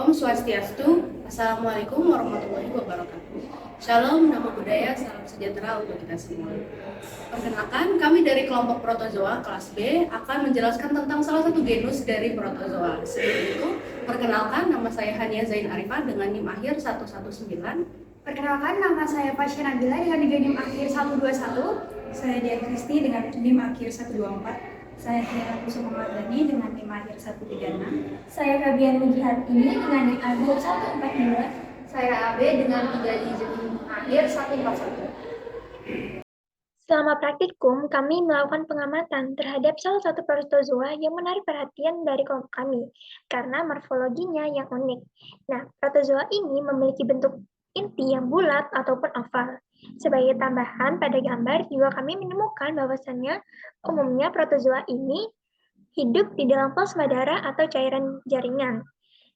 Om Swastiastu, Assalamualaikum warahmatullahi wabarakatuh. Shalom, namo budaya, salam sejahtera untuk kita semua. Perkenalkan, kami dari kelompok protozoa kelas B akan menjelaskan tentang salah satu genus dari protozoa. Sebelum itu, perkenalkan nama saya Hania Zain Arifah dengan NIM akhir 119. Perkenalkan, nama saya Fasya Nabila dengan NIM akhir 121. Saya Dian Kristi dengan NIM akhir 124. Saya Tiara Kusuma Mardani dengan NIM akhir 136. Saya Fabian Mujihartini dengan NIM akhir 142. Saya AB dengan 3 digit akhir 141. Selama praktikum, kami melakukan pengamatan terhadap salah satu protozoa yang menarik perhatian dari kelompok kami, karena morfologinya yang unik. Nah, protozoa ini memiliki bentuk inti yang bulat ataupun oval. Sebagai tambahan pada gambar, juga kami menemukan bahwasannya umumnya protozoa ini hidup di dalam plasma darah atau cairan jaringan.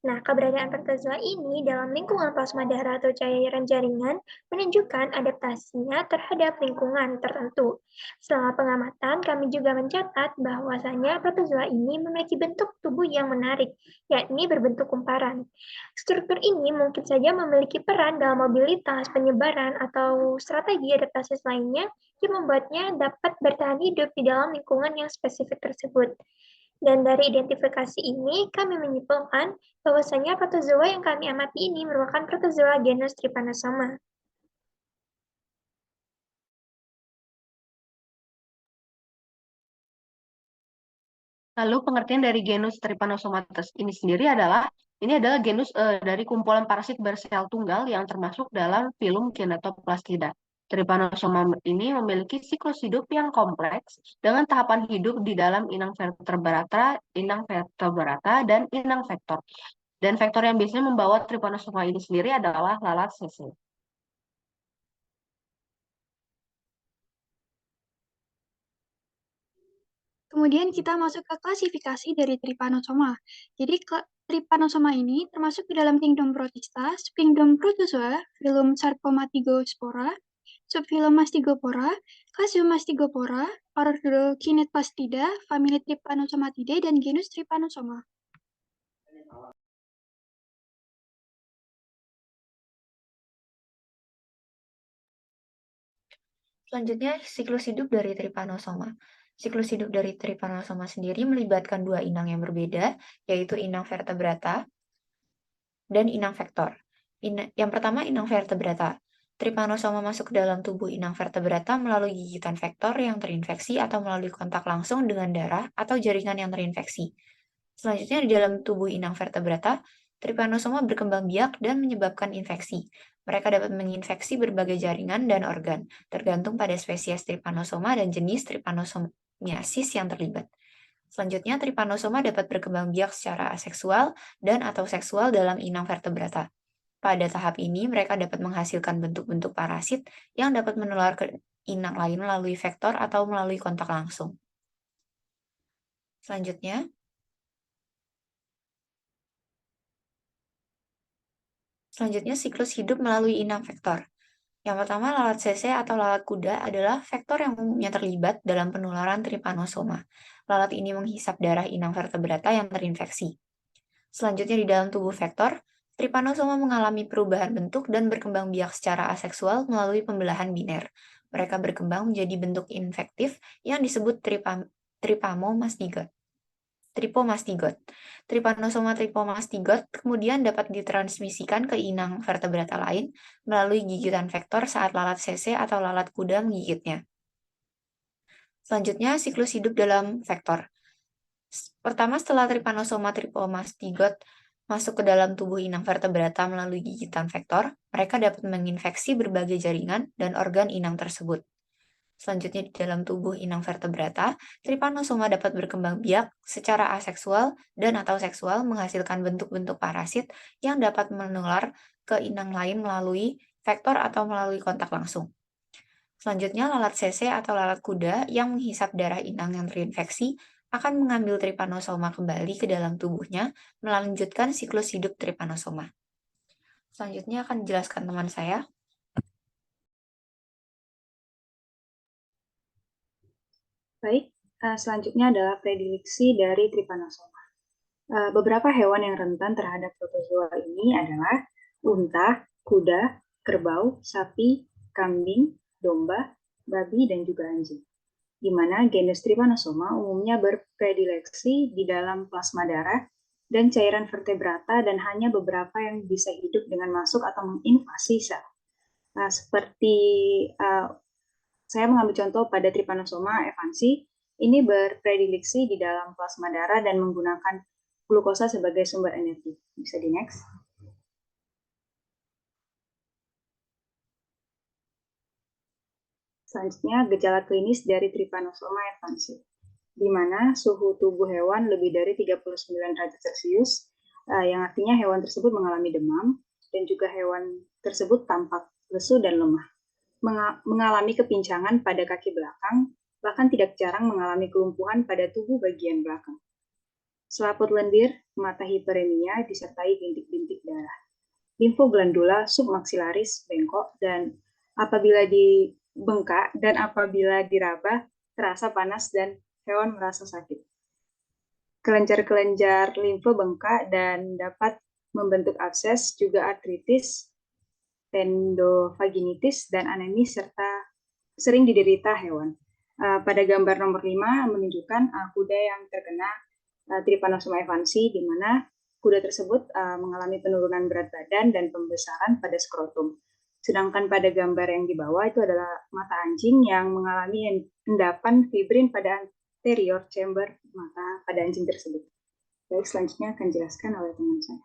Nah, keberadaan protozoa ini dalam lingkungan plasma darah atau cairan jaringan menunjukkan adaptasinya terhadap lingkungan tertentu. Selama pengamatan, kami juga mencatat bahwasanya protozoa ini memiliki bentuk tubuh yang menarik, yakni berbentuk kumparan. Struktur ini mungkin saja memiliki peran dalam mobilitas, penyebaran, atau strategi adaptasi lainnya yang membuatnya dapat bertahan hidup di dalam lingkungan yang spesifik tersebut. Dan dari identifikasi ini, kami menyimpulkan bahwasanya protozoa yang kami amati ini merupakan protozoa genus Trypanosoma. Lalu pengertian dari genus Trypanosoma ini sendiri adalah genus dari kumpulan parasit bersel tunggal yang termasuk dalam filum Kinetoplastida. Trypanosoma ini memiliki siklus hidup yang kompleks dengan tahapan hidup di dalam inang vertebrata, dan inang vektor. Dan vektor yang biasanya membawa Trypanosoma ini sendiri adalah lalat CC. Kemudian kita masuk ke klasifikasi dari Trypanosoma. Jadi Trypanosoma ini termasuk di dalam kingdom Protista, kingdom Protozoa, filum Sarcomatigospora, subfilum Mastigopora, clasium Mastigopora, ordo Kinetoplastida, famili Trypanosomatidae, dan genus Trypanosoma. Selanjutnya, siklus hidup dari Trypanosoma. Siklus hidup dari Trypanosoma sendiri melibatkan dua inang yang berbeda, yaitu inang vertebrata dan inang vektor. Yang pertama, inang vertebrata. Trypanosoma masuk ke dalam tubuh inang vertebrata melalui gigitan vektor yang terinfeksi atau melalui kontak langsung dengan darah atau jaringan yang terinfeksi. Selanjutnya, di dalam tubuh inang vertebrata, Trypanosoma berkembang biak dan menyebabkan infeksi. Mereka dapat menginfeksi berbagai jaringan dan organ, tergantung pada spesies Trypanosoma dan jenis Trypanosomiasis yang terlibat. Selanjutnya, Trypanosoma dapat berkembang biak secara aseksual dan atau seksual dalam inang vertebrata. Pada tahap ini, mereka dapat menghasilkan bentuk-bentuk parasit yang dapat menular ke inang lain melalui vektor atau melalui kontak langsung. Selanjutnya, siklus hidup melalui inang vektor. Yang pertama, lalat CC atau lalat kuda adalah vektor yang umumnya terlibat dalam penularan Trypanosoma. Lalat ini menghisap darah inang vertebrata yang terinfeksi. Selanjutnya, di dalam tubuh vektor, Trypanosoma mengalami perubahan bentuk dan berkembang biak secara aseksual melalui pembelahan biner. Mereka berkembang menjadi bentuk infektif yang disebut tripomastigot. Trypanosoma tripomastigot kemudian dapat ditransmisikan ke inang vertebrata lain melalui gigitan vektor saat lalat CC atau lalat kuda menggigitnya. Selanjutnya, siklus hidup dalam vektor. Pertama, setelah Trypanosoma tripomastigot masuk ke dalam tubuh inang vertebrata melalui gigitan vektor, mereka dapat menginfeksi berbagai jaringan dan organ inang tersebut. Selanjutnya, di dalam tubuh inang vertebrata, Trypanosoma dapat berkembang biak secara aseksual dan atau seksual menghasilkan bentuk-bentuk parasit yang dapat menular ke inang lain melalui vektor atau melalui kontak langsung. Selanjutnya, lalat CC atau lalat kuda yang menghisap darah inang yang terinfeksi akan mengambil Trypanosoma kembali ke dalam tubuhnya melanjutkan siklus hidup Trypanosoma. Selanjutnya akan dijelaskan teman saya. Baik, selanjutnya adalah prediksi dari Trypanosoma. Beberapa hewan yang rentan terhadap protozoa ini adalah unta, kuda, kerbau, sapi, kambing, domba, babi, dan juga anjing. Di mana genus Trypanosoma umumnya berpredileksi di dalam plasma darah dan cairan vertebrata dan hanya beberapa yang bisa hidup dengan masuk atau menginvasi sel. Seperti saya mengambil contoh pada Trypanosoma evansi, ini berpredileksi di dalam plasma darah dan menggunakan glukosa sebagai sumber energi. Bisa di next. Selanjutnya, gejala klinis dari Trypanosoma evansi, di mana suhu tubuh hewan lebih dari 39 derajat Celcius, yang artinya hewan tersebut mengalami demam, dan juga hewan tersebut tampak lesu dan lemah. Mengalami kepincangan pada kaki belakang, bahkan tidak jarang mengalami kelumpuhan pada tubuh bagian belakang. Selaput lendir, mata hiperemia, disertai bintik-bintik darah. Limfoglandula submaxillaris bengkok dan apabila dibengkak dan apabila diraba terasa panas dan hewan merasa sakit. Kelenjar-kelenjar limfe bengkak dan dapat membentuk abses, juga artritis, tendovaginitis, dan anemi serta sering diderita hewan. Pada gambar nomor 5 menunjukkan kuda yang terkena Trypanosoma evansi, di mana kuda tersebut mengalami penurunan berat badan dan pembesaran pada skrotum. Sedangkan pada gambar yang di bawah itu adalah mata anjing yang mengalami endapan fibrin pada anterior chamber mata pada anjing tersebut. Baik, selanjutnya akan dijelaskan oleh teman saya.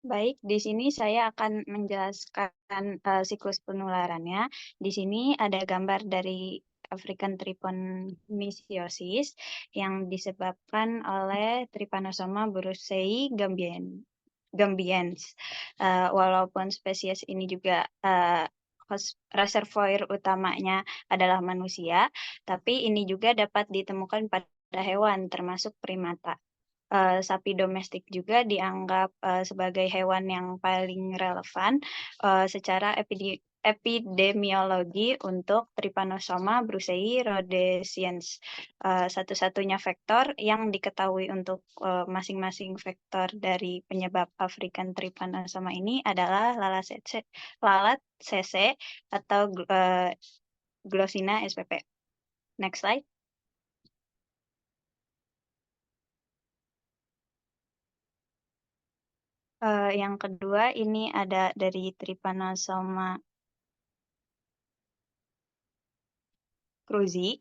Baik, di sini saya akan menjelaskan siklus penularannya. Di sini ada gambar dari African Trypanosomiasis yang disebabkan oleh Trypanosoma brucei gambiense. Walaupun spesies ini juga reservoir utamanya adalah manusia, tapi ini juga dapat ditemukan pada hewan termasuk primata. Sapi domestik juga dianggap sebagai hewan yang paling relevan secara epidemiologi untuk Trypanosoma brucei rhodesiensis. Satu-satunya vektor yang diketahui untuk masing-masing vektor dari penyebab African Trypanosoma ini adalah lalat CC atau Glossina spp. Next slide. Yang kedua ini ada dari Trypanosoma cruzi.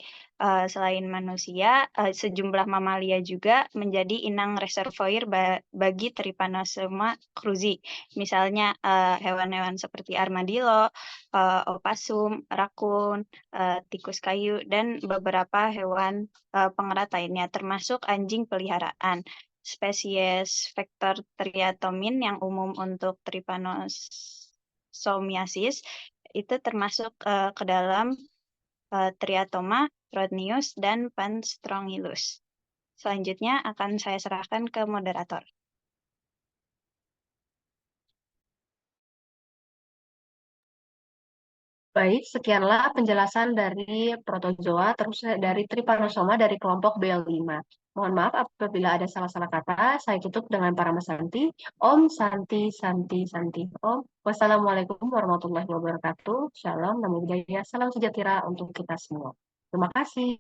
Selain manusia, sejumlah mamalia juga menjadi inang reservoir bagi Trypanosoma cruzi. Misalnya hewan-hewan seperti armadillo, opasum, rakun, tikus kayu, dan beberapa hewan pengerat lainnya, termasuk anjing peliharaan. Spesies vektor triatomin yang umum untuk Trypanosomiasis itu termasuk ke dalam Triatoma, Rhodnius, dan Panstrongylus. Selanjutnya akan saya serahkan ke moderator. Baik, sekianlah penjelasan dari protozoa, terus dari Trypanosoma dari kelompok B5. Mohon maaf apabila ada salah-salah kata. Saya tutup dengan Parama Santi. Om Santi Santi Santi Om. Wassalamualaikum warahmatullahi wabarakatuh. Shalom, namo buddhaya, salam sejahtera untuk kita semua. Terima kasih.